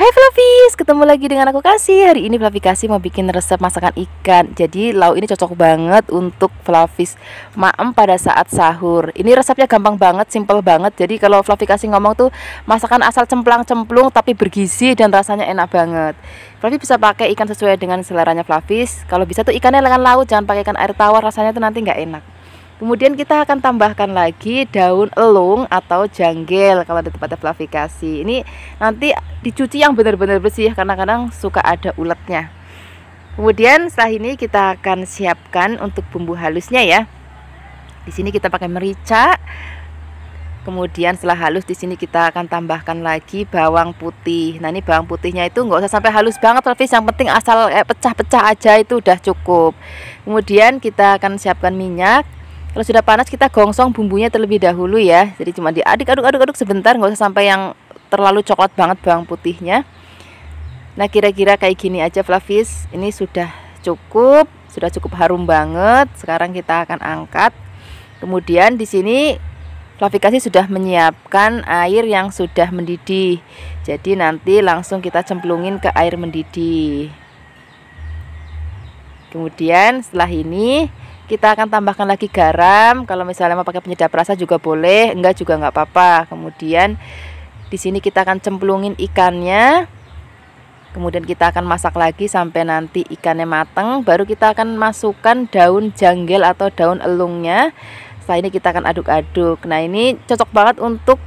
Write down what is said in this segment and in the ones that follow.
Hai Flavis, ketemu lagi dengan aku Kasih. Hari ini Flavi Kasih mau bikin resep masakan ikan. Jadi lauk ini cocok banget untuk Flavis maem pada saat sahur. Ini resepnya gampang banget, simple banget. Jadi kalau Flavi Kasih ngomong tuh masakan asal cemplang-cemplung tapi bergizi dan rasanya enak banget. Flavi bisa pakai ikan sesuai dengan seleranya Flavis. Kalau bisa tuh ikannya lengan laut, jangan pakai ikan air tawar, rasanya tuh nanti nggak enak. Kemudian kita akan tambahkan lagi daun elung atau janggel kalau di tempatnya Flavi Kasih. Ini nanti dicuci yang benar-benar bersih karena kadang suka ada uletnya. Kemudian setelah ini kita akan siapkan untuk bumbu halusnya ya. Di sini kita pakai merica. Kemudian setelah halus di sini kita akan tambahkan lagi bawang putih. Nah ini bawang putihnya itu nggak usah sampai halus banget, Flavis. Yang penting asal pecah-pecah aja itu udah cukup. Kemudian kita akan siapkan minyak. Kalau sudah panas kita gongsong bumbunya terlebih dahulu ya. Jadi cuma diaduk-aduk sebentar, nggak usah sampai yang terlalu coklat banget bawang putihnya. Nah kira-kira kayak gini aja Flavis. Ini sudah cukup harum banget. Sekarang kita akan angkat. Kemudian di sini Flavi Kasih sudah menyiapkan air yang sudah mendidih. Jadi nanti langsung kita cemplungin ke air mendidih. Kemudian setelah ini kita akan tambahkan lagi garam. Kalau misalnya mau pakai penyedap rasa juga boleh, enggak juga nggak apa-apa. Kemudian di sini kita akan cemplungin ikannya. Kemudian kita akan masak lagi sampai nanti ikannya mateng. Baru kita akan masukkan daun janggel atau daun elungnya. Setelah ini kita akan aduk-aduk. Nah ini cocok banget untuk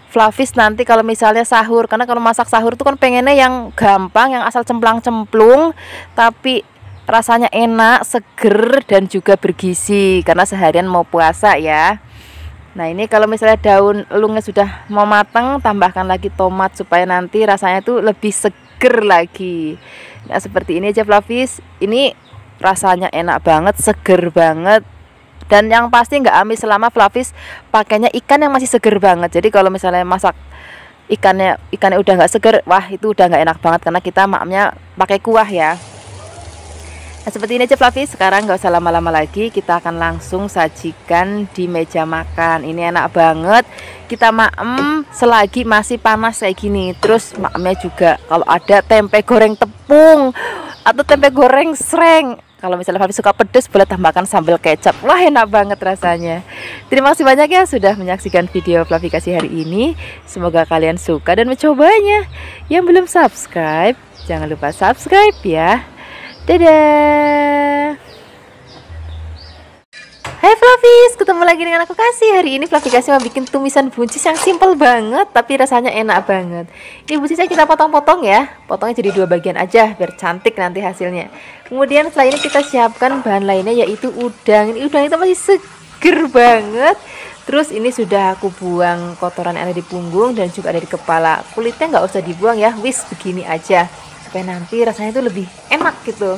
Flavis nanti kalau misalnya sahur. Karena kalau masak sahur itu kan pengennya yang gampang, yang asal cemplang-cemplung, tapi rasanya enak, seger, dan juga bergizi karena seharian mau puasa ya. Nah ini kalau misalnya daun elungnya sudah mau matang, tambahkan lagi tomat supaya nanti rasanya tuh lebih seger lagi. Nah seperti ini aja Flavis. Ini rasanya enak banget, seger banget. Dan yang pasti nggak amis selama Flavis pakainya ikan yang masih seger banget. Jadi kalau misalnya masak ikannya udah nggak seger, wah itu udah nggak enak banget karena kita maamnya pakai kuah ya. Nah seperti ini aja Flavis. Sekarang nggak usah lama-lama lagi, kita akan langsung sajikan di meja makan. Ini enak banget kita maem selagi masih panas kayak gini. Terus maemnya juga kalau ada tempe goreng tepung atau tempe goreng sreng. Kalau misalnya Flavis suka pedas boleh tambahkan sambal kecap. Wah enak banget rasanya. Terima kasih banyak ya sudah menyaksikan video Flavi Kasih hari ini. Semoga kalian suka dan mencobanya. Yang belum subscribe jangan lupa subscribe ya. Dadah. Hai Flavis, ketemu lagi dengan aku Kasih. Hari ini Flavi Kasih mau bikin tumisan buncis yang simple banget tapi rasanya enak banget. Ini buncisnya kita potong-potong ya. Potongnya jadi 2 bagian aja biar cantik nanti hasilnya. Kemudian setelah ini kita siapkan bahan lainnya yaitu udang. Ini udang itu masih seger banget. Terus ini sudah aku buang kotoran yang ada di punggung dan juga ada di kepala. Kulitnya nggak usah dibuang ya, wis begini aja supaya nanti rasanya itu lebih enak gitu.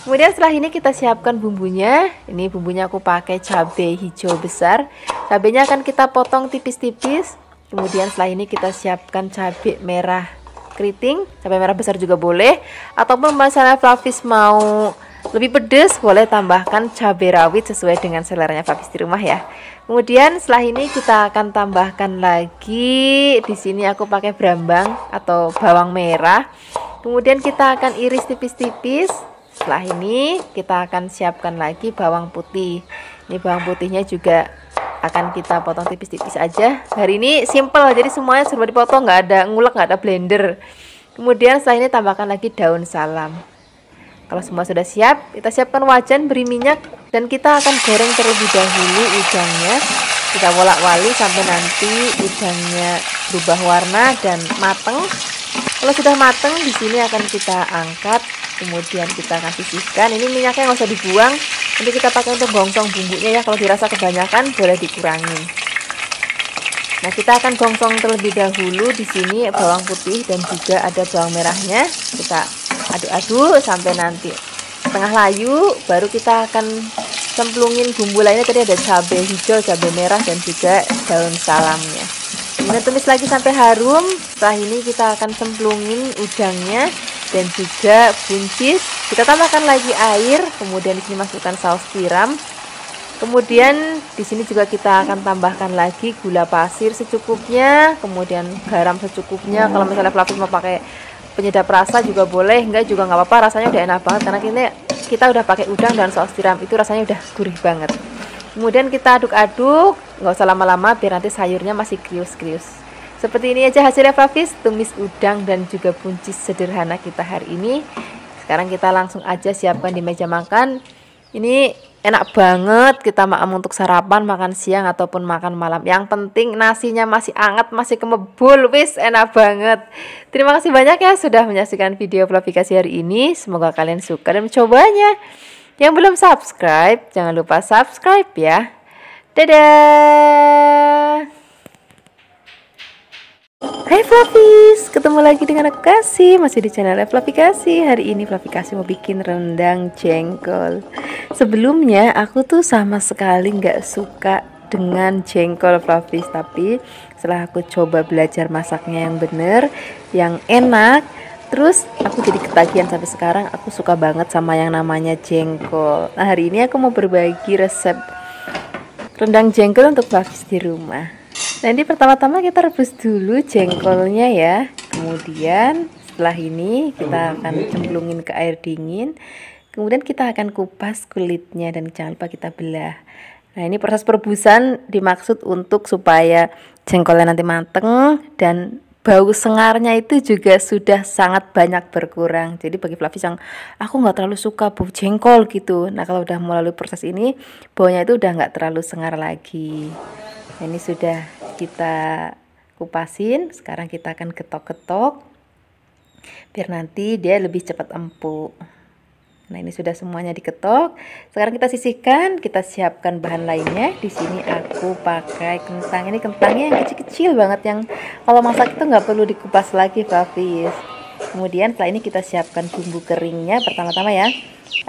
Kemudian setelah ini kita siapkan bumbunya. Ini bumbunya aku pakai cabai hijau besar. Cabainya akan kita potong tipis-tipis. Kemudian setelah ini kita siapkan cabai merah keriting, cabai merah besar juga boleh. Ataupun misalnya Flavis mau lebih pedas, boleh tambahkan cabai rawit sesuai dengan seleranya Flavis di rumah ya. Kemudian setelah ini kita akan tambahkan lagi, di sini aku pakai brambang atau bawang merah. Kemudian kita akan iris tipis-tipis. Setelah ini kita akan siapkan lagi bawang putih. Ini bawang putihnya juga akan kita potong tipis-tipis aja. Hari ini simple, jadi semuanya serba dipotong, nggak ada ngulek, nggak ada blender. Kemudian setelah ini tambahkan lagi daun salam. Kalau semua sudah siap, kita siapkan wajan, beri minyak, dan kita akan goreng terlebih dahulu udangnya. Kita wolak-wali sampai nanti udangnya berubah warna dan mateng. Kalau sudah mateng, di sini akan kita angkat. Kemudian kita akan sisihkan. Ini minyaknya nggak usah dibuang, nanti kita pakai untuk gongsong bumbunya ya. Kalau dirasa kebanyakan boleh dikurangin. Nah kita akan gongsong terlebih dahulu di sini bawang putih dan juga ada bawang merahnya. Kita aduk-aduk sampai nanti setengah layu. Baru kita akan cemplungin bumbu lainnya. Tadi ada cabai hijau, cabai merah, dan juga daun salamnya. Kemudian tumis lagi sampai harum. Setelah ini kita akan cemplungin udangnya dan juga buncis. Kita tambahkan lagi air. Kemudian di sini masukkan saus tiram. Kemudian di sini juga kita akan tambahkan lagi gula pasir secukupnya, kemudian garam secukupnya. Kalau misalnya Flavis mau pakai penyedap rasa juga boleh, enggak juga nggak apa-apa, rasanya udah enak banget karena kita udah pakai udang dan saus tiram, itu rasanya udah gurih banget. Kemudian kita aduk-aduk, nggak usah lama-lama biar nanti sayurnya masih krius-krius. Seperti ini aja hasilnya Flavis, tumis udang dan juga buncis sederhana kita hari ini. Sekarang kita langsung aja siapkan di meja makan. Ini enak banget kita makan untuk sarapan, makan siang ataupun makan malam. Yang penting nasinya masih hangat, masih kemebul, wis enak banget. Terima kasih banyak ya sudah menyaksikan video Flavikasi hari ini. Semoga kalian suka dan mencobanya. Yang belum subscribe, jangan lupa subscribe ya. Dadah. Hai Flavis, ketemu lagi dengan aku Kasih, masih di channel Flavikasi. Hari ini Flavikasi mau bikin rendang jengkol. Sebelumnya aku tuh sama sekali nggak suka dengan jengkol Flavis, tapi setelah aku coba belajar masaknya yang bener, yang enak, terus aku jadi ketagihan sampai sekarang. Aku suka banget sama yang namanya jengkol. Nah hari ini aku mau berbagi resep rendang jengkol untuk Flavis di rumah. Nanti pertama-tama kita rebus dulu jengkolnya ya. Kemudian setelah ini kita akan cemplungin ke air dingin. Kemudian kita akan kupas kulitnya dan jangan lupa kita belah. Nah ini proses perebusan dimaksud untuk supaya jengkolnya nanti mateng dan bau sengarnya itu juga sudah sangat banyak berkurang. Jadi bagi Flavis yang aku nggak terlalu suka bau jengkol gitu, nah kalau udah melalui proses ini baunya itu udah nggak terlalu sengar lagi. Nah, ini sudah kita kupasin. Sekarang kita akan ketok-ketok biar nanti dia lebih cepat empuk. Nah ini sudah semuanya diketok. Sekarang kita sisihkan, kita siapkan bahan lainnya. Di sini aku pakai kentang. Ini kentangnya yang kecil-kecil banget, yang kalau masak itu nggak perlu dikupas lagi Flavis. Kemudian setelah ini kita siapkan bumbu keringnya. Pertama-tama ya,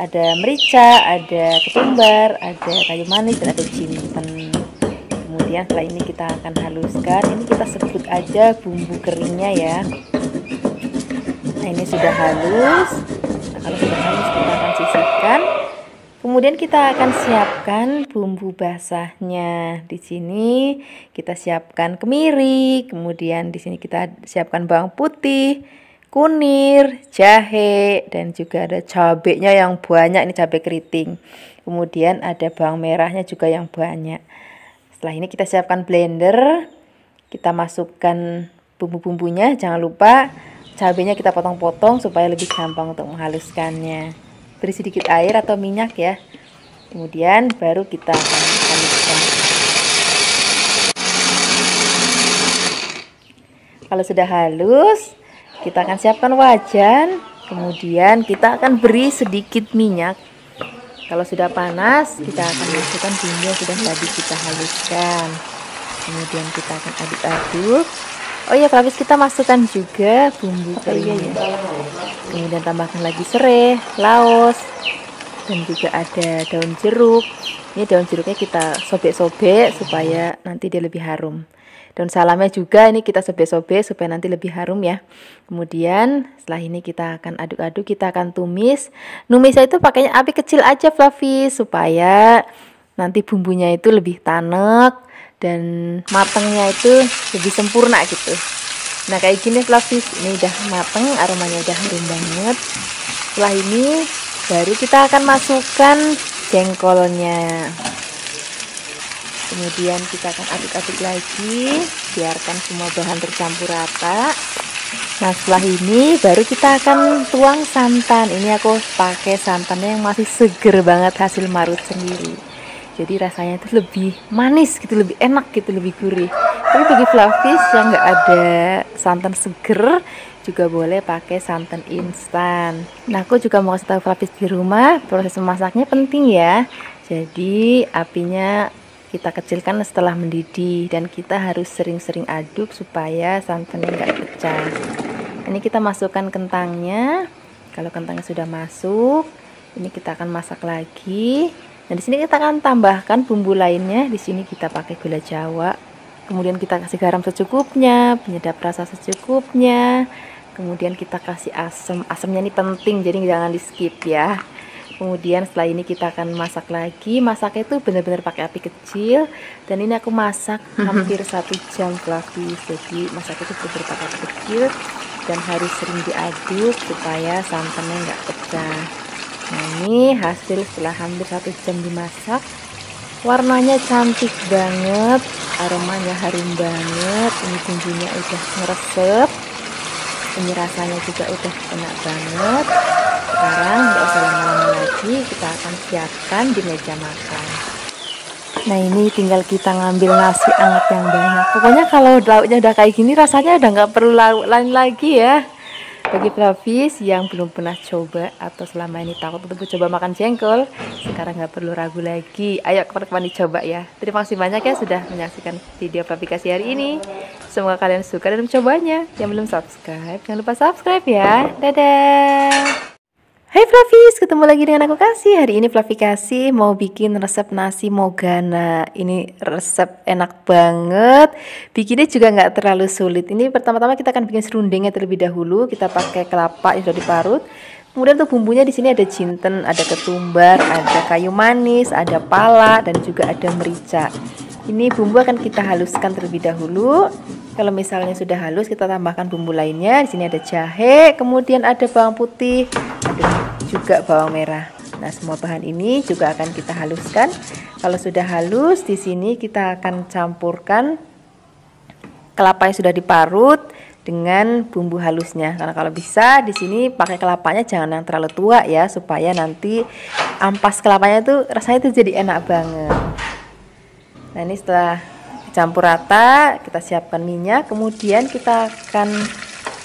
ada merica, ada ketumbar, ada kayu manis, dan ada jinten. Kemudian setelah ini kita akan haluskan. Ini kita sebut aja bumbu keringnya ya. Nah ini sudah halus. Nah kalau sudah halus kita akan sisihkan. Kemudian kita akan siapkan bumbu basahnya. Di sini kita siapkan kemiri. Kemudian di sini kita siapkan bawang putih, kunir, jahe, dan juga ada cabenya yang banyak. Ini cabai keriting. Kemudian ada bawang merahnya juga yang banyak. Setelah ini kita siapkan blender, kita masukkan bumbu-bumbunya. Jangan lupa cabenya kita potong-potong supaya lebih gampang untuk menghaluskannya. Beri sedikit air atau minyak ya. Kemudian baru kita akan haluskan. Kalau sudah halus, kita akan siapkan wajan. Kemudian kita akan beri sedikit minyak. Kalau sudah panas, kita akan masukkan bumbu yang sudah tadi kita haluskan. Kemudian kita akan aduk-aduk. Oh ya Flavis, kita masukkan juga bumbu keringnya. Kemudian tambahkan lagi serai, laos, dan juga ada daun jeruk. Ini daun jeruknya kita sobek-sobek supaya nanti dia lebih harum. Daun salamnya juga ini kita sobek-sobek supaya nanti lebih harum ya. Kemudian setelah ini kita akan aduk-aduk, kita akan tumis. Numisnya itu pakainya api kecil aja Flavis, supaya nanti bumbunya itu lebih tanek dan matangnya itu lebih sempurna gitu. Nah kayak gini Flavis, ini udah mateng, aromanya udah harum banget. Setelah ini baru kita akan masukkan jengkolnya. Kemudian kita akan aduk-aduk lagi, biarkan semua bahan tercampur rata. Nah setelah ini baru kita akan tuang santan. Ini aku pakai santannya yang masih seger banget, hasil marut sendiri. Jadi rasanya itu lebih manis gitu, lebih enak gitu, lebih gurih. Tapi bagi Flavis yang nggak ada santan seger, juga boleh pakai santan instan. Nah aku juga mau kasih tahu Flavis di rumah, proses memasaknya penting ya. Jadi apinya kita kecilkan setelah mendidih, dan kita harus sering-sering aduk supaya santannya nggak pecah. Ini kita masukkan kentangnya. Kalau kentangnya sudah masuk, ini kita akan masak lagi. Nah di sini kita akan tambahkan bumbu lainnya. Di sini kita pakai gula Jawa. Kemudian kita kasih garam secukupnya, penyedap rasa secukupnya. Kemudian kita kasih asam. Asamnya ini penting, jadi jangan di skip ya. Kemudian setelah ini kita akan masak lagi. Masaknya itu benar-benar pakai api kecil. Dan ini aku masak hampir 1 jam Fluffy. Jadi masak itu benar-benar pakai api kecil dan harus sering diaduk supaya santannya nggak pecah. Nah ini hasil setelah hampir 1 jam dimasak. Warnanya cantik banget, aromanya harum banget. Ini bumbunya udah meresep. Ini rasanya juga udah enak banget. Sekarang nggak usah lama-lama lagi, kita akan siapkan di meja makan. Nah ini tinggal kita ngambil nasi hangat yang banyak. Pokoknya kalau lauknya udah kayak gini rasanya udah nggak perlu lauk lain lagi ya. Bagi Fluffy yang belum pernah coba atau selama ini takut untuk coba makan jengkol, sekarang nggak perlu ragu lagi. Ayo kapan-kapan dicoba ya. Terima kasih banyak ya sudah menyaksikan video Fluffy hari ini. Semoga kalian suka dan mencobanya. Yang belum subscribe, jangan lupa subscribe ya. Dadah! Hai Fluffies, ketemu lagi dengan aku Kasih. Hari ini Fluffy mau bikin resep nasi mogana. Ini resep enak banget. Bikinnya juga nggak terlalu sulit. Ini pertama-tama kita akan bikin serundengnya terlebih dahulu. Kita pakai kelapa yang sudah diparut. Kemudian untuk bumbunya di sini ada jinten, ada ketumbar, ada kayu manis, ada pala, dan juga ada merica. Ini bumbu akan kita haluskan terlebih dahulu. Kalau misalnya sudah halus, kita tambahkan bumbu lainnya. Di sini ada jahe, kemudian ada bawang putih, ada juga bawang merah. Nah, semua bahan ini juga akan kita haluskan. Kalau sudah halus, di sini kita akan campurkan kelapa yang sudah diparut dengan bumbu halusnya. Karena kalau bisa di sini pakai kelapanya jangan yang terlalu tua ya, supaya nanti ampas kelapanya itu rasanya itu jadi enak banget. Nah, ini setelah campur rata, kita siapkan minyak, kemudian kita akan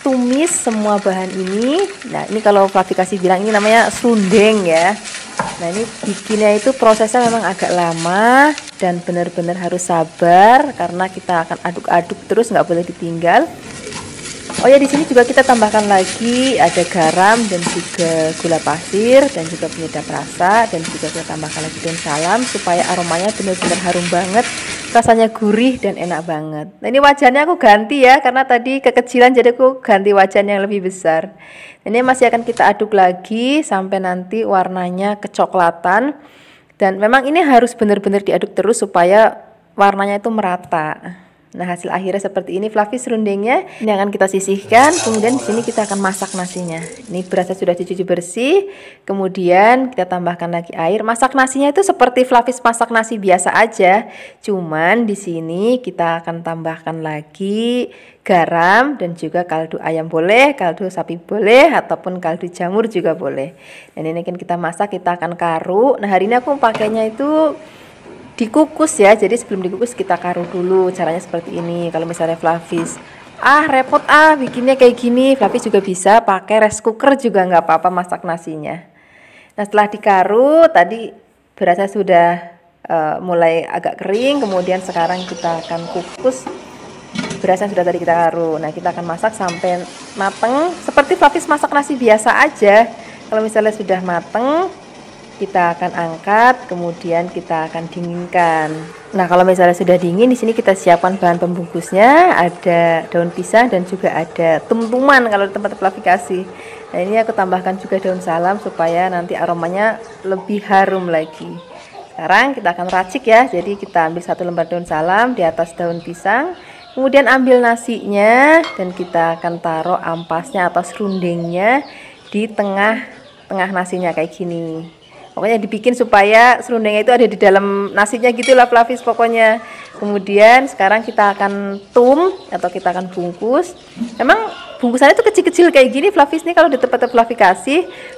tumis semua bahan ini. Nah, ini kalau Fluffy bilang ini namanya serundeng ya. Nah, ini bikinnya itu prosesnya memang agak lama dan benar-benar harus sabar karena kita akan aduk-aduk terus, nggak boleh ditinggal. Oh ya, di sini juga kita tambahkan lagi ada garam dan juga gula pasir dan juga penyedap rasa, dan juga kita tambahkan lagi daun salam supaya aromanya benar-benar harum banget, rasanya gurih dan enak banget. Nah, ini wajannya aku ganti ya karena tadi kekecilan, jadi aku ganti wajan yang lebih besar. Ini masih akan kita aduk lagi sampai nanti warnanya kecoklatan, dan memang ini harus benar-benar diaduk terus supaya warnanya itu merata. Nah, hasil akhirnya seperti ini Fluffy serundengnya. Ini akan kita sisihkan, kemudian di sini kita akan masak nasinya. Ini berasnya sudah dicuci bersih, kemudian kita tambahkan lagi air. Masak nasinya itu seperti Fluffy masak nasi biasa aja, cuman di sini kita akan tambahkan lagi garam dan juga kaldu ayam boleh, kaldu sapi boleh, ataupun kaldu jamur juga boleh. Dan ini kan kita masak, kita akan karu. Nah, hari ini aku pakainya itu dikukus ya, jadi sebelum dikukus kita karu dulu. Caranya seperti ini. Kalau misalnya Fluffy repot bikinnya kayak gini, Fluffy juga bisa pakai rice cooker juga nggak apa-apa masak nasinya. Nah, setelah dikaru tadi berasnya sudah mulai agak kering, kemudian sekarang kita akan kukus berasnya sudah tadi kita karu. Nah, kita akan masak sampai mateng seperti Fluffy masak nasi biasa aja. Kalau misalnya sudah mateng, kita akan angkat, kemudian kita akan dinginkan. Nah, kalau misalnya sudah dingin, di sini kita siapkan bahan pembungkusnya, ada daun pisang dan juga ada tum-tuman kalau di tempat Fluffy. Nah, ini aku tambahkan juga daun salam supaya nanti aromanya lebih harum lagi. Sekarang kita akan racik ya. Jadi kita ambil 1 lembar daun salam di atas daun pisang, kemudian ambil nasinya dan kita akan taruh ampasnya atau serundengnya di tengah nasinya kayak gini. Pokoknya dibikin supaya serundengnya itu ada di dalam nasinya gitulah Fluffy pokoknya. Kemudian sekarang kita akan atau kita akan bungkus. Memang bungkusannya itu kecil-kecil kayak gini Fluffy. Nih kalau di tempat Fluffy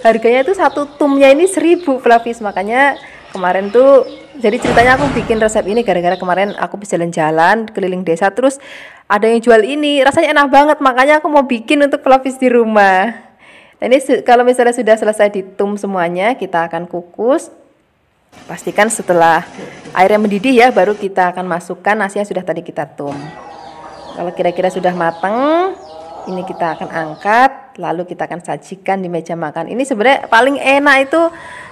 harganya itu 1 tumnya ini 1000 Fluffy. Makanya kemarin tuh, jadi ceritanya aku bikin resep ini gara-gara kemarin aku bisa jalan-jalan keliling desa, terus ada yang jual ini, rasanya enak banget, makanya aku mau bikin untuk Fluffy di rumah. Nah, ini kalau misalnya sudah selesai ditum semuanya, kita akan kukus. Pastikan setelah airnya mendidih ya, baru kita akan masukkan nasi yang sudah tadi kita tum. Kalau kira-kira sudah matang, ini kita akan angkat, lalu kita akan sajikan di meja makan. Ini sebenarnya paling enak itu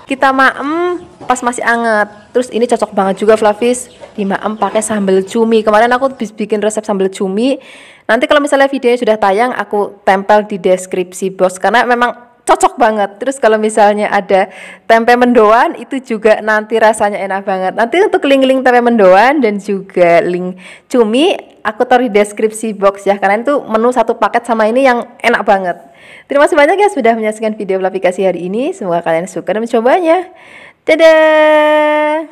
kita maem pas masih anget. Terus ini cocok banget juga Fluffy di maem pakai sambal cumi. Kemarin aku bikin resep sambal cumi. Nanti kalau misalnya videonya sudah tayang, aku tempel di deskripsi box karena memang cocok banget. Terus kalau misalnya ada tempe mendoan itu juga nanti rasanya enak banget. Nanti untuk link-link tempe mendoan dan juga link cumi aku taruh di deskripsi box ya, karena itu menu satu paket sama ini yang enak banget. Terima kasih banyak ya sudah menyaksikan video aplikasi hari ini. Semoga kalian suka dan mencobanya. Dadah.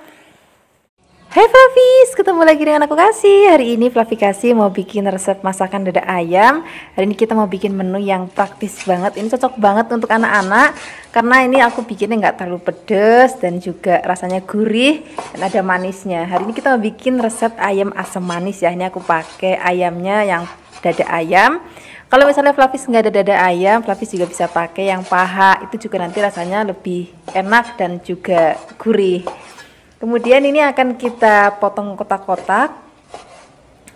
Hai Flavis, ketemu lagi dengan aku Kasih. Hari ini Flavikasi mau bikin resep masakan dada ayam. Hari ini kita mau bikin menu yang praktis banget. Ini cocok banget untuk anak-anak karena ini aku bikinnya nggak terlalu pedas dan juga rasanya gurih dan ada manisnya. Hari ini kita mau bikin resep ayam asam manis ya. Ini aku pakai ayamnya yang dada ayam. Kalau misalnya Flavis nggak ada dada ayam, Flavis juga bisa pakai yang paha. Itu juga nanti rasanya lebih enak dan juga gurih. Kemudian ini akan kita potong kotak-kotak.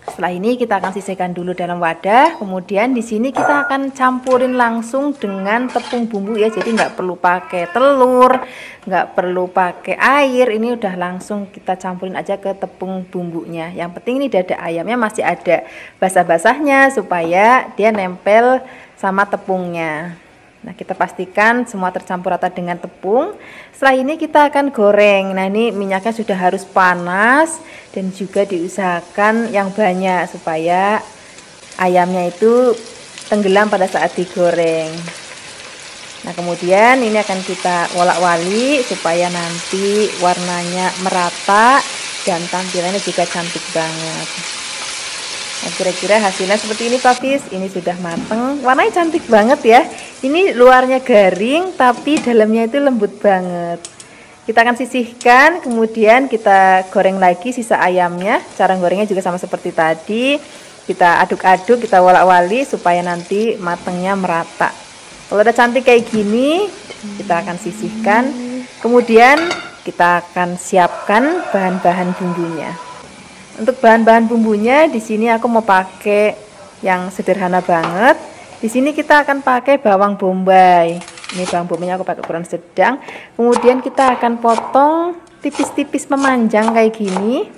Setelah ini kita akan sisihkan dulu dalam wadah. Kemudian di sini kita akan campurin langsung dengan tepung bumbu ya. Jadi nggak perlu pakai telur, nggak perlu pakai air. Ini udah langsung kita campurin aja ke tepung bumbunya. Yang penting ini dada ayamnya masih ada basah-basahnya supaya dia nempel sama tepungnya. Nah, kita pastikan semua tercampur rata dengan tepung. Setelah ini kita akan goreng. Nah, ini minyaknya sudah harus panas dan juga diusahakan yang banyak supaya ayamnya itu tenggelam pada saat digoreng. Nah, kemudian ini akan kita wolak-walik supaya nanti warnanya merata dan tampilannya juga cantik banget. Nah, kira-kira hasilnya seperti ini Flavis. Ini sudah mateng, warnanya cantik banget ya. Ini luarnya garing tapi dalamnya itu lembut banget. Kita akan sisihkan, kemudian kita goreng lagi sisa ayamnya. Cara gorengnya juga sama seperti tadi. Kita aduk-aduk, kita wolak-walik supaya nanti matengnya merata. Kalau udah cantik kayak gini, kita akan sisihkan. Kemudian kita akan siapkan bahan-bahan bumbunya. Untuk bahan-bahan bumbunya di sini aku mau pakai yang sederhana banget. Di sini kita akan pakai bawang bombay. Ini bawang bombaynya aku pakai ukuran sedang. Kemudian kita akan potong tipis-tipis memanjang kayak gini.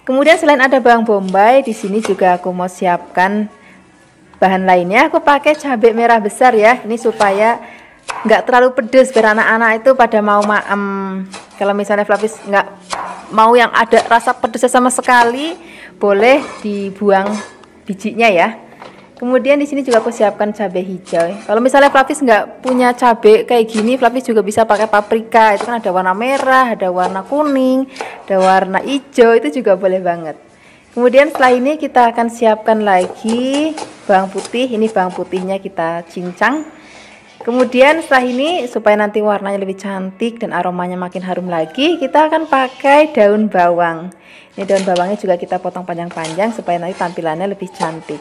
Kemudian selain ada bawang bombay, di sini juga aku mau siapkan bahan lainnya. Aku pakai cabai merah besar ya. Ini supaya nggak terlalu pedas biar anak-anak itu pada mau maem. Kalau misalnya Flavis nggak mau yang ada rasa pedasnya sama sekali, boleh dibuang bijinya ya. Kemudian di sini juga aku siapkan cabai hijau. Kalau misalnya Flavis nggak punya cabai kayak gini, Flavis juga bisa pakai paprika. Itu kan ada warna merah, ada warna kuning, ada warna hijau, itu juga boleh banget. Kemudian setelah ini kita akan siapkan lagi bawang putih. Ini bawang putihnya kita cincang. Kemudian setelah ini supaya nanti warnanya lebih cantik dan aromanya makin harum lagi, kita akan pakai daun bawang. Ini daun bawangnya juga kita potong panjang-panjang supaya nanti tampilannya lebih cantik.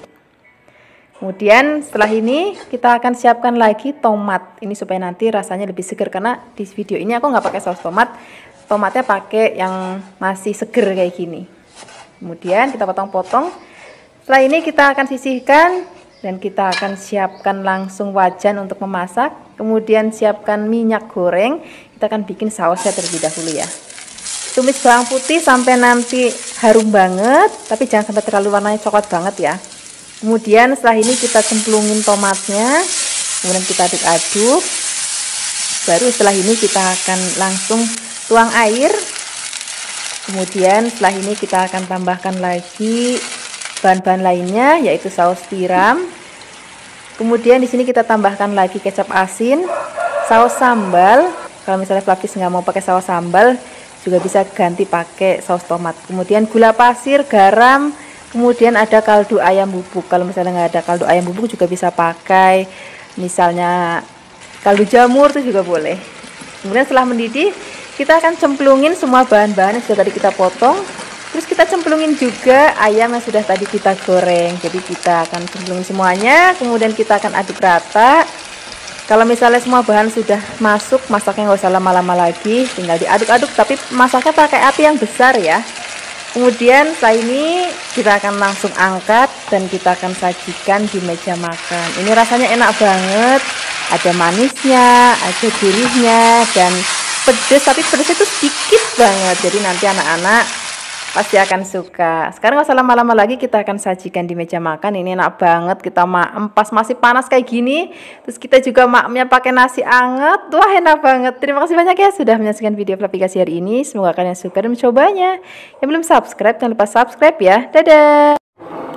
Kemudian setelah ini kita akan siapkan lagi tomat. Ini supaya nanti rasanya lebih segar, karena di video ini aku nggak pakai saus tomat. Tomatnya pakai yang masih seger kayak gini. Kemudian kita potong-potong. Setelah ini kita akan sisihkan. Dan kita akan siapkan langsung wajan untuk memasak. Kemudian siapkan minyak goreng. Kita akan bikin sausnya terlebih dahulu ya. Tumis bawang putih sampai nanti harum banget, tapi jangan sampai terlalu warnanya coklat banget ya. Kemudian setelah ini kita cemplungin tomatnya. Kemudian kita aduk-aduk. Baru setelah ini kita akan langsung tuang air. Kemudian setelah ini kita akan tambahkan lagi bahan-bahan lainnya, yaitu saus tiram. Kemudian di sini kita tambahkan lagi kecap asin, saus sambal. Kalau misalnya Flavis nggak mau pakai saus sambal, juga bisa ganti pakai saus tomat. Kemudian gula pasir, garam. Kemudian ada kaldu ayam bubuk. Kalau misalnya nggak ada kaldu ayam bubuk juga bisa pakai misalnya kaldu jamur, itu juga boleh. Kemudian setelah mendidih, kita akan cemplungin semua bahan-bahan yang sudah tadi kita potong. Terus kita cemplungin juga ayam yang sudah tadi kita goreng. Jadi kita akan cemplungin semuanya, kemudian kita akan aduk rata. Kalau misalnya semua bahan sudah masuk, masaknya nggak usah lama-lama lagi, tinggal diaduk-aduk, tapi masaknya pakai api yang besar ya. Kemudian setelah ini kita akan langsung angkat dan kita akan sajikan di meja makan. Ini rasanya enak banget, ada manisnya, ada gurihnya, dan pedas, tapi pedasnya itu sedikit banget. Jadi nanti anak-anak pasti akan suka. Sekarang nggak usah lama-lama lagi, kita akan sajikan di meja makan. Ini enak banget, kita maem pas masih panas kayak gini. Terus kita juga maemnya pakai nasi anget. Wah, enak banget. Terima kasih banyak ya sudah menyaksikan video aplikasi hari ini. Semoga kalian suka dan mencobanya. Yang belum subscribe, jangan lupa subscribe ya. Dadah.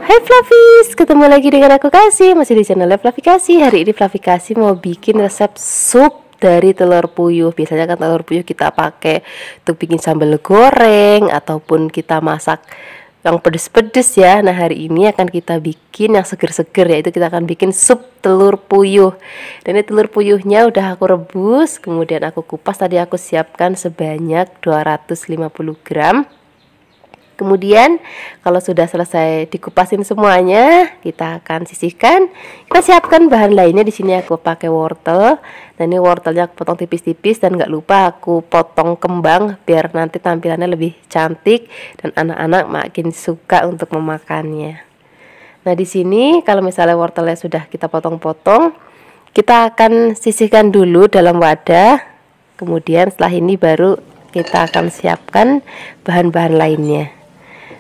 Hai Fluffies, ketemu lagi dengan aku Kasih, masih di channel Fluffy Kasih. Hari ini Fluffy Kasih mau bikin resep sup dari telur puyuh. Biasanya kan telur puyuh kita pakai untuk bikin sambal goreng ataupun kita masak yang pedes-pedes ya. Nah, hari ini akan kita bikin yang seger-seger, yaitu kita akan bikin sup telur puyuh. Dan ini telur puyuhnya udah aku rebus, kemudian aku kupas. Tadi aku siapkan sebanyak 250 gram. Kemudian kalau sudah selesai dikupasin semuanya, kita akan sisihkan. Kita siapkan bahan lainnya. Di sini aku pakai wortel. Nah, ini wortelnya aku potong tipis-tipis dan nggak lupa aku potong kembang biar nanti tampilannya lebih cantik dan anak-anak makin suka untuk memakannya. Nah, di sini kalau misalnya wortelnya sudah kita potong-potong, kita akan sisihkan dulu dalam wadah. Kemudian setelah ini baru kita akan siapkan bahan-bahan lainnya.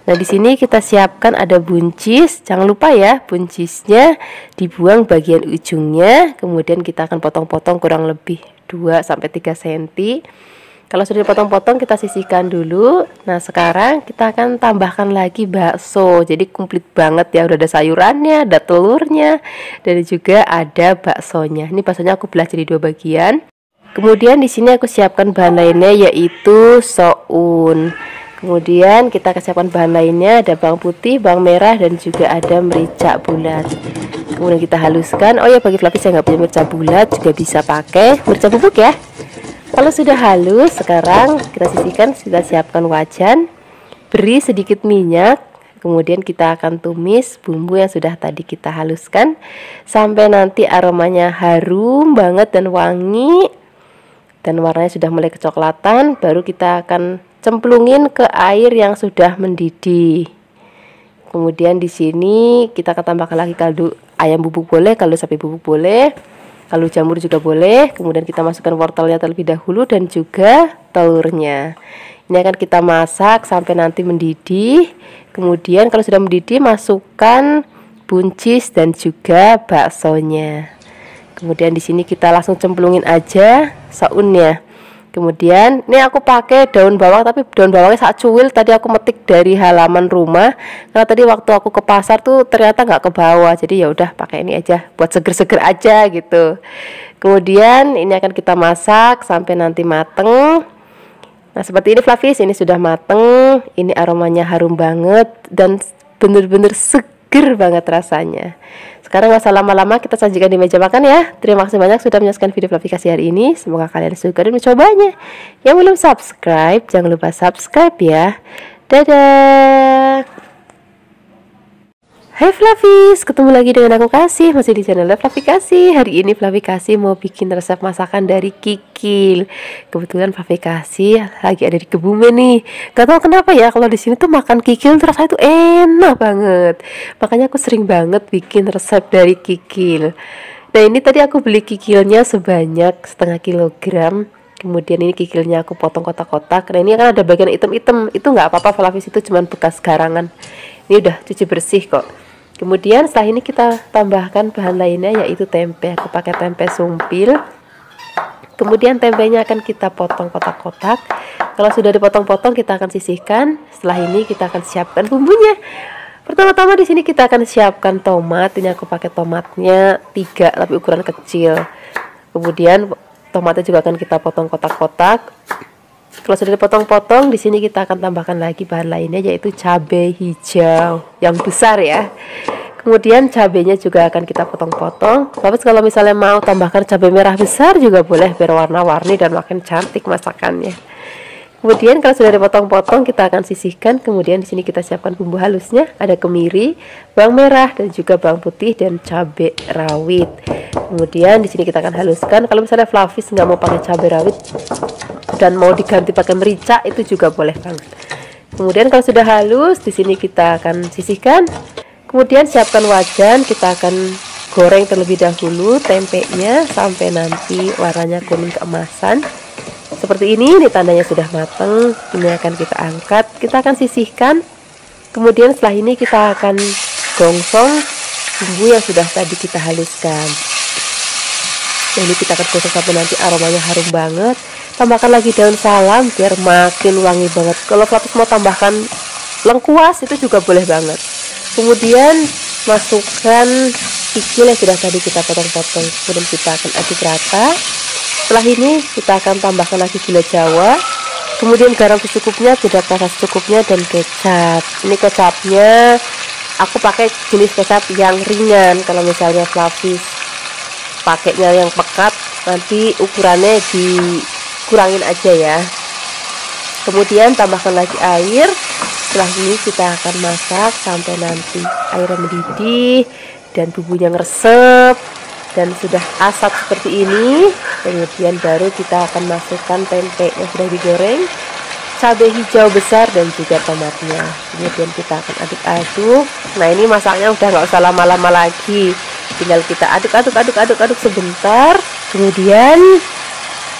Nah, di sini kita siapkan ada buncis. Jangan lupa ya, buncisnya dibuang bagian ujungnya. Kemudian kita akan potong-potong kurang lebih 2-3 cm. Kalau sudah dipotong-potong, kita sisihkan dulu. Nah, sekarang kita akan tambahkan lagi bakso. Jadi komplit banget ya, udah ada sayurannya, ada telurnya, dan juga ada baksonya. Ini baksonya aku belah jadi 2 bagian. Kemudian di sini aku siapkan bahan lainnya, yaitu soun. Kemudian kita siapkan bahan lainnya, ada bawang putih, bawang merah, dan juga ada merica bulat. Kemudian kita haluskan. Oh ya, bagi Fluffy saya nggak punya merica bulat, juga bisa pakai merica bubuk ya. Kalau sudah halus, sekarang kita sisihkan. Kita siapkan wajan, beri sedikit minyak. Kemudian kita akan tumis bumbu yang sudah tadi kita haluskan sampai nanti aromanya harum banget dan wangi, dan warnanya sudah mulai kecoklatan. Baru kita akan cemplungin ke air yang sudah mendidih. Kemudian di sini kita akan tambahkan lagi kaldu ayam bubuk boleh, kaldu sapi bubuk boleh, kaldu jamur juga boleh. Kemudian kita masukkan wortelnya terlebih dahulu dan juga telurnya. Ini akan kita masak sampai nanti mendidih. Kemudian kalau sudah mendidih, masukkan buncis dan juga baksonya. Kemudian di sini kita langsung cemplungin aja saunnya. Kemudian ini aku pakai daun bawang, tapi daun bawangnya sangat cuil. Tadi aku metik dari halaman rumah, karena tadi waktu aku ke pasar tuh ternyata nggak ke bawah. Jadi ya udah pakai ini aja buat seger-seger aja gitu. Kemudian ini akan kita masak sampai nanti mateng. Nah, seperti ini Fluffies, ini sudah mateng. Ini aromanya harum banget dan bener-bener seger banget rasanya. Sekarang nggak usah lama-lama, kita sajikan di meja makan ya. Terima kasih banyak sudah menyaksikan video Fluffy Kasih hari ini. Semoga kalian suka dan mencobanya. Yang belum subscribe, jangan lupa subscribe ya. Dadah. Hai Fluffies, ketemu lagi dengan aku Kasih, masih di channel Fluffy Kasih. Hari ini Fluffy Kasih mau bikin resep masakan dari kikil. Kebetulan Fluffy Kasih lagi ada di Kebumen nih. Gak tahu kenapa ya, kalau di sini tuh makan kikil terasa itu enak banget. Makanya aku sering banget bikin resep dari kikil. Nah, ini tadi aku beli kikilnya sebanyak 1/2 kilogram. Kemudian ini kikilnya aku potong kotak-kotak. Nah, ini kan ada bagian item-item. Itu nggak apa-apa Fluffies, itu cuman bekas garangan. Ini udah cuci bersih kok. Kemudian setelah ini kita tambahkan bahan lainnya, yaitu tempe. Aku pakai tempe sumpil. Kemudian tempenya akan kita potong kotak-kotak. Kalau sudah dipotong-potong, kita akan sisihkan. Setelah ini kita akan siapkan bumbunya. Pertama-tama di sini kita akan siapkan tomat. Ini aku pakai tomatnya 3 tapi ukuran kecil. Kemudian tomatnya juga akan kita potong kotak-kotak. Kalau sudah dipotong-potong, di sini kita akan tambahkan lagi bahan lainnya, yaitu cabai hijau yang besar ya. Kemudian cabainya juga akan kita potong-potong. Tapi kalau misalnya mau tambahkan cabai merah besar juga boleh, biar warna-warni dan makin cantik masakannya. Kemudian kalau sudah dipotong-potong, kita akan sisihkan. Kemudian di sini kita siapkan bumbu halusnya, ada kemiri, bawang merah, dan juga bawang putih dan cabai rawit. Kemudian di sini kita akan haluskan. Kalau misalnya Fluffies nggak mau pakai cabai rawit dan mau diganti pakai merica, itu juga boleh banget. Kemudian kalau sudah halus, di sini kita akan sisihkan. Kemudian siapkan wajan, kita akan goreng terlebih dahulu tempenya sampai nanti warnanya kuning keemasan. Seperti ini tandanya sudah matang. Ini akan kita angkat, kita akan sisihkan. Kemudian setelah ini kita akan gongsong bumbu yang sudah tadi kita haluskan. Nah, ini kita akan gosok sampai nanti aromanya harum banget. Tambahkan lagi daun salam biar makin wangi banget. Kalau Flavis mau tambahkan lengkuas itu juga boleh banget. Kemudian masukkan kikil yang sudah tadi kita potong-potong, kemudian kita akan aduk rata. Setelah ini kita akan tambahkan lagi gula jawa, kemudian garam secukupnya, tidak rasa secukupnya, dan kecap. Ini kecapnya aku pakai jenis kecap yang ringan. Kalau misalnya Flavis pakainya yang pekat, nanti ukurannya dikurangin aja ya. Kemudian tambahkan lagi air. Setelah ini kita akan masak sampai nanti airnya mendidih dan bumbunya ngeresep dan sudah asap seperti ini. Kemudian baru kita akan masukkan tempe yang sudah digoreng, cabai hijau besar, dan juga tomatnya. Kemudian kita akan aduk-aduk. Nah, ini masaknya udah nggak usah lama-lama lagi, tinggal kita aduk sebentar. Kemudian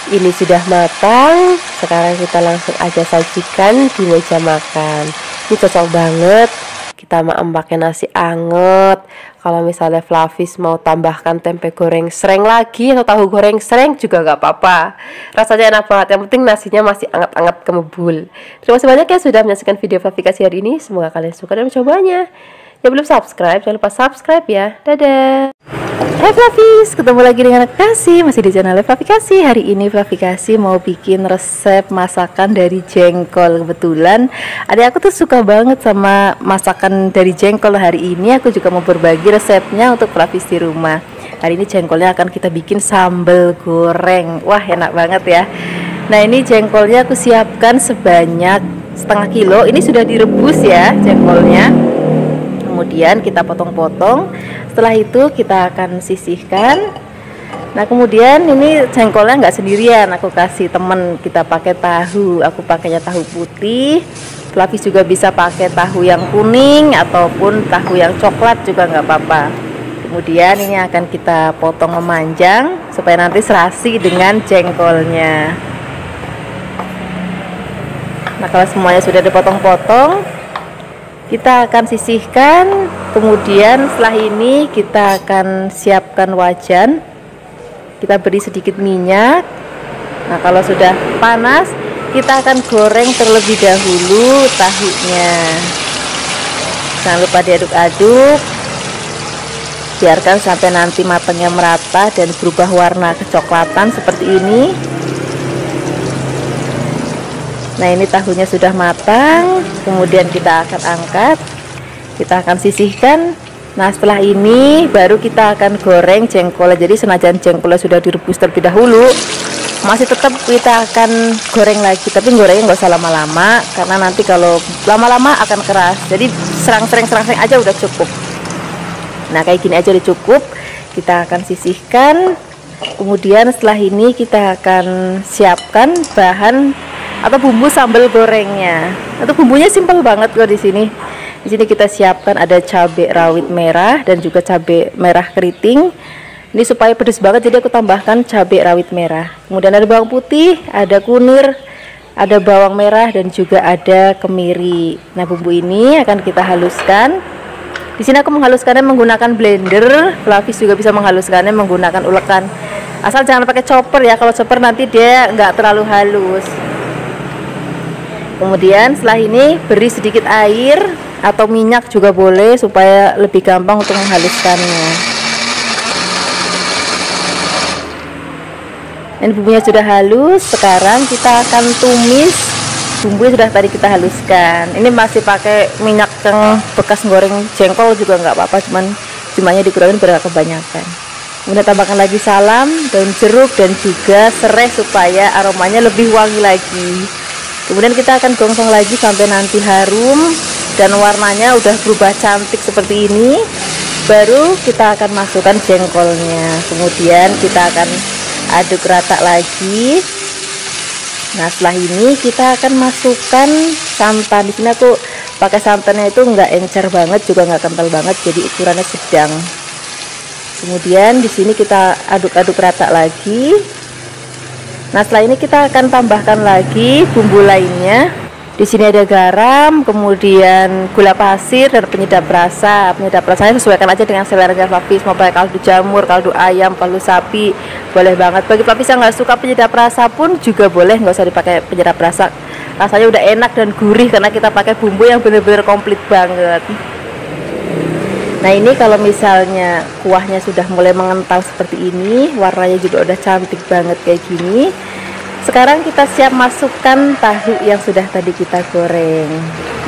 ini sudah matang. Sekarang kita langsung aja sajikan di meja makan. Ini cocok banget kita pakai nasi anget. Kalau misalnya Flavis mau tambahkan tempe goreng sreng lagi atau tahu goreng sreng juga nggak apa-apa, rasanya enak banget. Yang penting nasinya masih anget-anget kemebul. Terima kasih banyak ya sudah menyaksikan video Flavikasi hari ini. Semoga kalian suka dan mencobanya. Yang belum subscribe, jangan lupa subscribe ya. Dadah. Hai Flavis, ketemu lagi dengan aku Kasih, masih di channel Flavikasi. Hari ini Flavikasi mau bikin resep masakan dari jengkol. Kebetulan adik aku tuh suka banget sama masakan dari jengkol. Hari ini aku juga mau berbagi resepnya untuk Flavis di rumah. Hari ini jengkolnya akan kita bikin sambal goreng. Wah, enak banget ya. Nah, ini jengkolnya aku siapkan sebanyak setengah kilo. Ini sudah direbus ya jengkolnya. Kemudian kita potong-potong. Setelah itu kita akan sisihkan. Nah, kemudian ini jengkolnya nggak sendirian, aku kasih temen. Kita pakai tahu, aku pakainya tahu putih. Flavis juga bisa pakai tahu yang kuning ataupun tahu yang coklat juga nggak apa-apa. Kemudian ini akan kita potong memanjang supaya nanti serasi dengan jengkolnya. Nah, kalau semuanya sudah dipotong-potong, kita akan sisihkan. Kemudian setelah ini kita akan siapkan wajan. Kita beri sedikit minyak. Nah, kalau sudah panas, kita akan goreng terlebih dahulu tahunya. Jangan lupa diaduk-aduk. Biarkan sampai nanti matangnya merata dan berubah warna kecoklatan seperti ini. Nah, ini tahunya sudah matang. Kemudian kita akan angkat, kita akan sisihkan. Nah, setelah ini baru kita akan goreng jengkolnya. Jadi senajan jengkolnya sudah direbus terlebih dahulu, masih tetap kita akan goreng lagi, tapi gorengnya nggak usah lama-lama karena nanti kalau lama-lama akan keras. Jadi serang-serang aja udah cukup. Nah, kayak gini aja udah cukup. Kita akan sisihkan. Kemudian setelah ini kita akan siapkan bahan atau bumbu sambal gorengnya. Atau bumbunya simpel banget kok di sini. Di sini kita siapkan ada cabai rawit merah dan juga cabai merah keriting. Ini supaya pedas banget, jadi aku tambahkan cabai rawit merah. Kemudian ada bawang putih, ada kunir, ada bawang merah dan juga ada kemiri. Nah, bumbu ini akan kita haluskan. Di sini aku menghaluskannya menggunakan blender. Flavis juga bisa menghaluskannya menggunakan ulekan. Asal jangan pakai chopper ya. Kalau chopper nanti dia nggak terlalu halus. Kemudian setelah ini beri sedikit air atau minyak juga boleh supaya lebih gampang untuk menghaluskannya. Ini bumbunya sudah halus. Sekarang kita akan tumis bumbu yang sudah tadi kita haluskan. Ini masih pakai minyak yang bekas goreng jengkol juga nggak apa-apa, cumanya dikurangin biar kebanyakan. Kemudian tambahkan lagi salam, daun jeruk dan juga serai supaya aromanya lebih wangi lagi. Kemudian kita akan gongsong lagi sampai nanti harum dan warnanya udah berubah cantik seperti ini. Baru kita akan masukkan jengkolnya. Kemudian kita akan aduk rata lagi. Nah, setelah ini kita akan masukkan santan. Di sini aku pakai santannya itu nggak encer banget juga nggak kental banget, jadi ukurannya sedang. Kemudian di sini kita aduk-aduk rata lagi. Nah, setelah ini kita akan tambahkan lagi bumbu lainnya. Di sini ada garam, kemudian gula pasir dan penyedap rasa. Penyedap rasanya sesuaikan aja dengan seleranya Flavis. Mau pakai kaldu jamur, kaldu ayam, kaldu sapi, boleh banget. Bagi Flavis yang nggak suka penyedap rasa pun juga boleh, nggak usah dipakai penyedap rasa. Rasanya udah enak dan gurih karena kita pakai bumbu yang bener-bener komplit banget. Nah, ini kalau misalnya kuahnya sudah mulai mengental seperti ini, warnanya juga udah cantik banget kayak gini. Sekarang kita siap masukkan tahu yang sudah tadi kita goreng.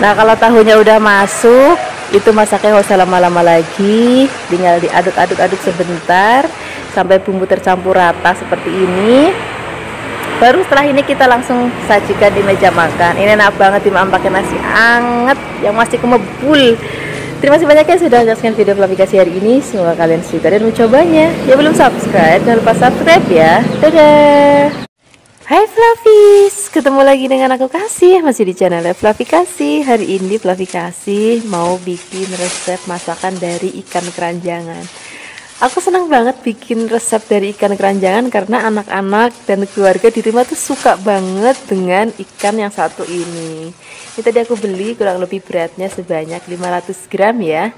Nah, kalau tahunya udah masuk, itu masaknya nggak usah lama-lama lagi, tinggal diaduk-aduk sebentar sampai bumbu tercampur rata seperti ini. Baru setelah ini kita langsung sajikan di meja makan. Ini enak banget dimakan pakai nasi anget yang masih kemebul. Terima kasih banyak ya sudah menyaksikan video Flavikasi hari ini. Semoga kalian suka dan mencobanya. Ya belum subscribe, jangan lupa subscribe ya. Dadah. Hai Flavis, ketemu lagi dengan aku Kasih, masih di channel Flavikasi. Hari ini Flavikasi mau bikin resep masakan dari ikan keranjangan. Aku senang banget bikin resep dari ikan keranjangan karena anak-anak dan keluarga di rumah tuh suka banget dengan ikan yang satu ini. Ini tadi aku beli kurang lebih beratnya sebanyak 500 gram ya.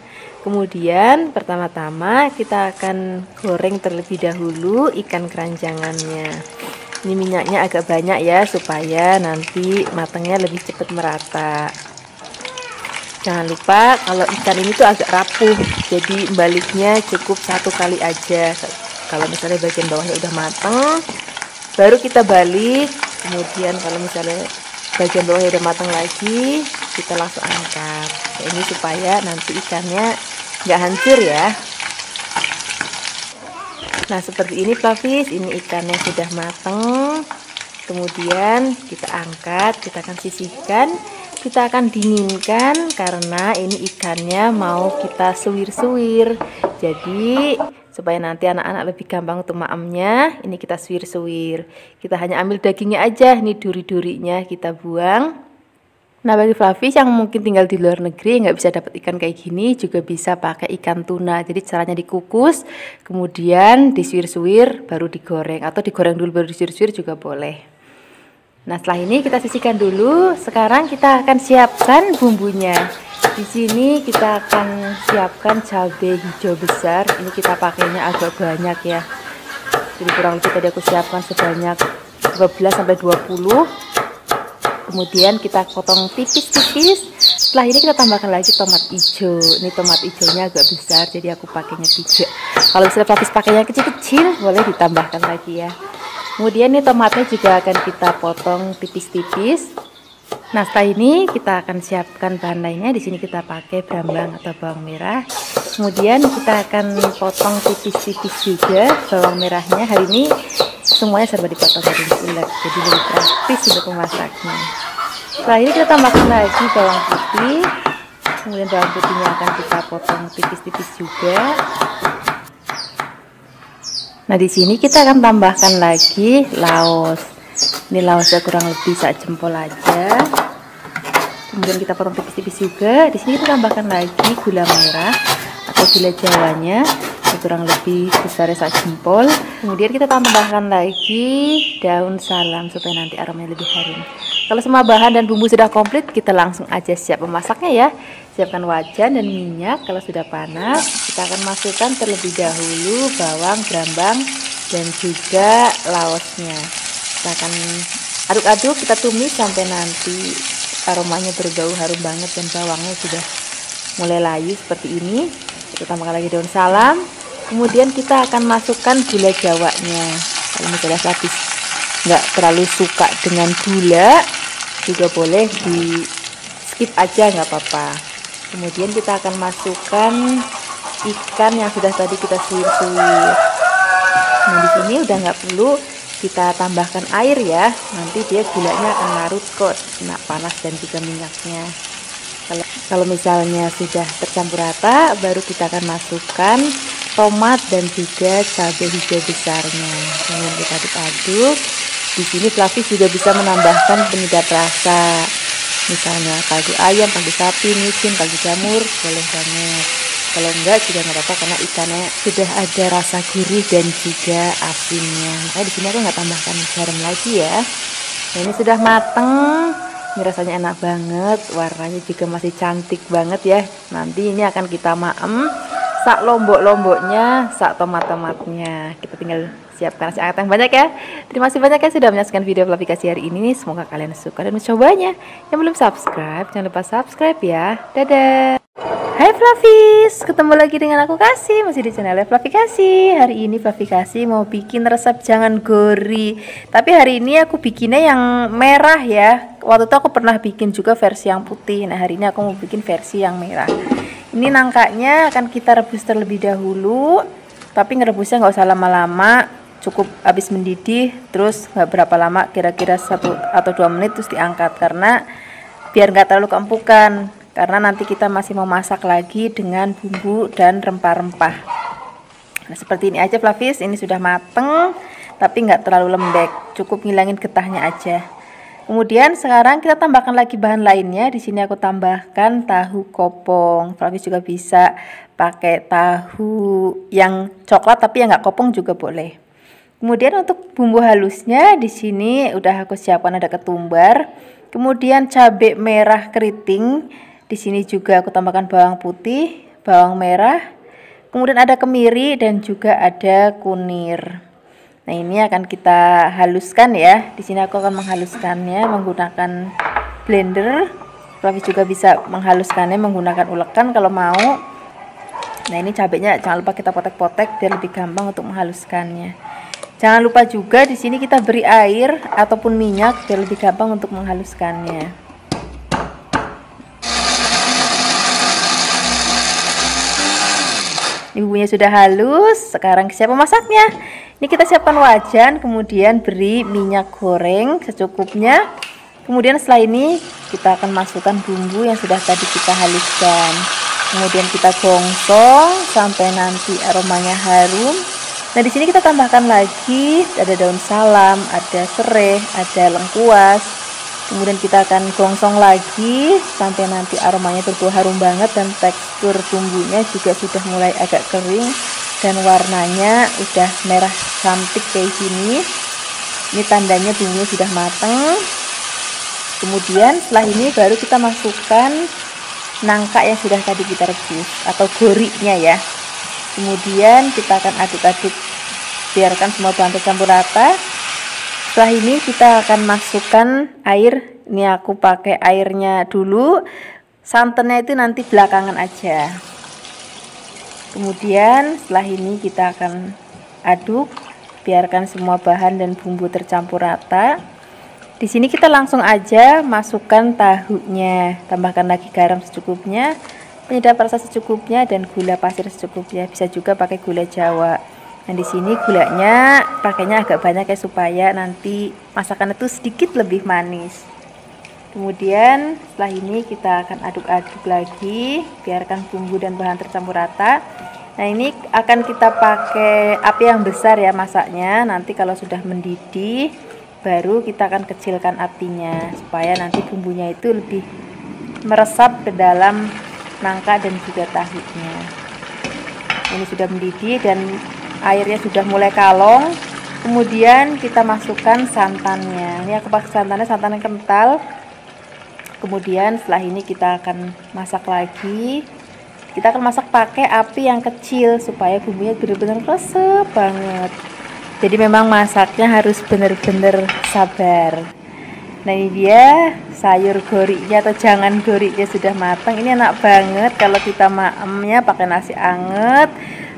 Kemudian pertama-tama kita akan goreng terlebih dahulu ikan keranjangannya. Ini minyaknya agak banyak ya supaya nanti matangnya lebih cepat merata. Jangan lupa kalau ikan ini tuh agak rapuh, jadi baliknya cukup satu kali aja. Kalau misalnya bagian bawahnya udah matang, baru kita balik. Kemudian kalau misalnya bagian bawahnya udah matang lagi, kita langsung angkat. Nah, ini supaya nanti ikannya nggak hancur ya. Nah, seperti ini Flavis, ini ikannya sudah matang. Kemudian kita angkat, kita akan sisihkan, kita akan dinginkan karena ini ikannya mau kita suwir-suwir. Jadi supaya nanti anak-anak lebih gampang untuk maemnya, ini kita suwir-suwir. Kita hanya ambil dagingnya aja, nih duri-durinya kita buang. Nah, bagi Flavis yang mungkin tinggal di luar negeri nggak bisa dapat ikan kayak gini, juga bisa pakai ikan tuna. Jadi caranya dikukus, kemudian disuir-suir, baru digoreng, atau digoreng dulu baru disuir-suir juga boleh. Nah, setelah ini kita sisihkan dulu. Sekarang kita akan siapkan bumbunya. Di sini kita akan siapkan cabai hijau besar. Ini kita pakainya agak banyak ya. Jadi kurang lebih tadi aku siapkan sebanyak 12-20. Kemudian kita potong tipis-tipis. Setelah ini kita tambahkan lagi tomat hijau. Ini tomat hijaunya agak besar, jadi aku pakainya 3. Kalau misalnya Flavis pakainya kecil-kecil, boleh ditambahkan lagi ya. Kemudian ini tomatnya juga akan kita potong tipis-tipis. Nah, setelah ini kita akan siapkan bahan lainnya. Di sini kita pakai brambang atau bawang merah. Kemudian kita akan potong tipis-tipis juga bawang merahnya. Hari ini semuanya serba dipotong dari bulat, jadi lebih praktis untuk memasaknya. Setelah ini kita tambahkan lagi bawang putih. Kemudian bawang putihnya akan kita potong tipis-tipis juga. Nah, di sini kita akan tambahkan lagi laos. Ini laosnya kurang lebih sak jempol aja. Kemudian kita potong tipis-tipis juga. Di sini kita tambahkan lagi gula merah atau gula jawanya. Kurang lebih besarnya sak jempol. Kemudian kita tambahkan lagi daun salam supaya nanti aromanya lebih harum. Kalau semua bahan dan bumbu sudah komplit, kita langsung aja siap memasaknya ya. Siapkan wajan dan minyak. Kalau sudah panas, kita akan masukkan terlebih dahulu bawang, brambang, dan juga laosnya. Kita akan aduk-aduk, kita tumis sampai nanti aromanya berbau harum banget dan bawangnya sudah mulai layu seperti ini. Kita tambahkan lagi daun salam. Kemudian kita akan masukkan gula jawanya. Kalau misalnya Flavis nggak terlalu suka dengan gula, juga boleh di skip aja, nggak apa-apa. Kemudian kita akan masukkan ikan yang sudah tadi kita suwir-suwir. Nah, di sini udah nggak perlu kita tambahkan air ya. Nanti dia gulanya akan larut kok, kena panas dan juga minyaknya. Kalau misalnya sudah tercampur rata, baru kita akan masukkan tomat dan juga cabai hijau besarnya. Kemudian kita aduk-aduk. Di sini Flavis juga bisa menambahkan penyedap rasa, misalnya kaldu ayam, kaldu sapi, micin, kaldu jamur, boleh banget. Kalau enggak juga nggak apa-apa karena ikannya sudah ada rasa gurih dan juga asinnya. Makanya di sini aku nggak tambahkan garam lagi ya. Nah, ini sudah mateng. Ini rasanya enak banget, warnanya juga masih cantik banget ya. Nanti ini akan kita maem sak lombok-lomboknya, sak tomat-tomatnya. Kita tinggal siapkan nasi anget yang banyak ya. Terima kasih banyak ya sudah menyaksikan video aplikasi hari ini. Semoga kalian suka dan mencobanya. Yang belum subscribe, jangan lupa subscribe ya. Dadah. Hai Flavis, ketemu lagi dengan aku Kasih, masih di channel Fluffy Kasih. Hari ini Fluffy Kasih mau bikin resep jangan gori. Tapi hari ini aku bikinnya yang merah ya. Waktu itu aku pernah bikin juga versi yang putih. Nah hari ini aku mau bikin versi yang merah. Ini nangkanya akan kita rebus terlebih dahulu. Tapi ngerebusnya nggak usah lama-lama, cukup habis mendidih. Terus nggak berapa lama, kira-kira 1 atau 2 menit terus diangkat. Karena biar nggak terlalu keempukan. Karena nanti kita masih mau masak lagi dengan bumbu dan rempah-rempah. Nah, seperti ini aja Flavis, ini sudah mateng tapi nggak terlalu lembek, cukup ngilangin getahnya aja. Kemudian sekarang kita tambahkan lagi bahan lainnya. Di sini aku tambahkan tahu kopong. Flavis juga bisa pakai tahu yang coklat tapi yang nggak kopong juga boleh. Kemudian untuk bumbu halusnya di sini udah aku siapkan, ada ketumbar, kemudian cabai merah keriting. Di sini juga aku tambahkan bawang putih, bawang merah, kemudian ada kemiri dan juga ada kunir. Nah, ini akan kita haluskan ya. Di sini aku akan menghaluskannya menggunakan blender. Flavis juga bisa menghaluskannya menggunakan ulekan kalau mau. Nah, ini cabenya jangan lupa kita potek-potek biar lebih gampang untuk menghaluskannya. Jangan lupa juga di sini kita beri air ataupun minyak biar lebih gampang untuk menghaluskannya. Bumbunya sudah halus, sekarang siap memasaknya. Ini kita siapkan wajan, kemudian beri minyak goreng secukupnya. Kemudian setelah ini kita akan masukkan bumbu yang sudah tadi kita haluskan. Kemudian kita gongsong sampai nanti aromanya harum. Nah, di sini kita tambahkan lagi ada daun salam, ada serai, ada lengkuas. Kemudian kita akan gongsong lagi sampai nanti aromanya berbau harum banget dan tekstur bumbunya juga sudah mulai agak kering dan warnanya udah merah cantik kayak gini. Ini tandanya bumbunya sudah mateng. Kemudian setelah ini baru kita masukkan nangka yang sudah tadi kita rebus atau gorinya ya. Kemudian kita akan aduk-aduk, biarkan semua bahan tercampur rata. Setelah ini kita akan masukkan air. Ini aku pakai airnya dulu, santannya itu nanti belakangan aja. Kemudian setelah ini kita akan aduk, biarkan semua bahan dan bumbu tercampur rata. Di sini kita langsung aja masukkan tahunya, tambahkan lagi garam secukupnya, penyedap rasa secukupnya, dan gula pasir secukupnya. Bisa juga pakai gula Jawa. Nah, di sini gulanya pakainya agak banyak ya supaya nanti masakan itu sedikit lebih manis. Kemudian setelah ini kita akan aduk-aduk lagi, biarkan bumbu dan bahan tercampur rata. Nah, ini akan kita pakai api yang besar ya masaknya. Nanti kalau sudah mendidih baru kita akan kecilkan apinya supaya nanti bumbunya itu lebih meresap ke dalam nangka dan juga tahunya. Ini sudah mendidih dan airnya sudah mulai kalong. Kemudian kita masukkan santannya. Ini aku pakai santan yang kental. Kemudian setelah ini kita akan masak lagi. Kita akan masak pakai api yang kecil supaya bumbunya benar-benar resep banget. Jadi memang masaknya harus benar-benar sabar. Nah, ini dia sayur gorinya atau jangan gorinya sudah matang. Ini enak banget kalau kita maemnya pakai nasi anget.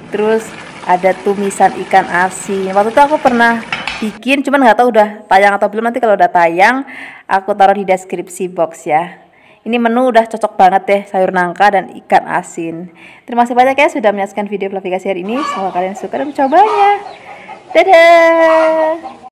Terus ada tumisan ikan asin. Waktu itu aku pernah bikin, cuman nggak tahu udah tayang atau belum. Nanti kalau udah tayang aku taruh di deskripsi box ya. Ini menu udah cocok banget deh, sayur nangka dan ikan asin. Terima kasih banyak ya sudah menyaksikan video aplikasi hari ini. Semoga kalian suka dan mencobanya. Dadah.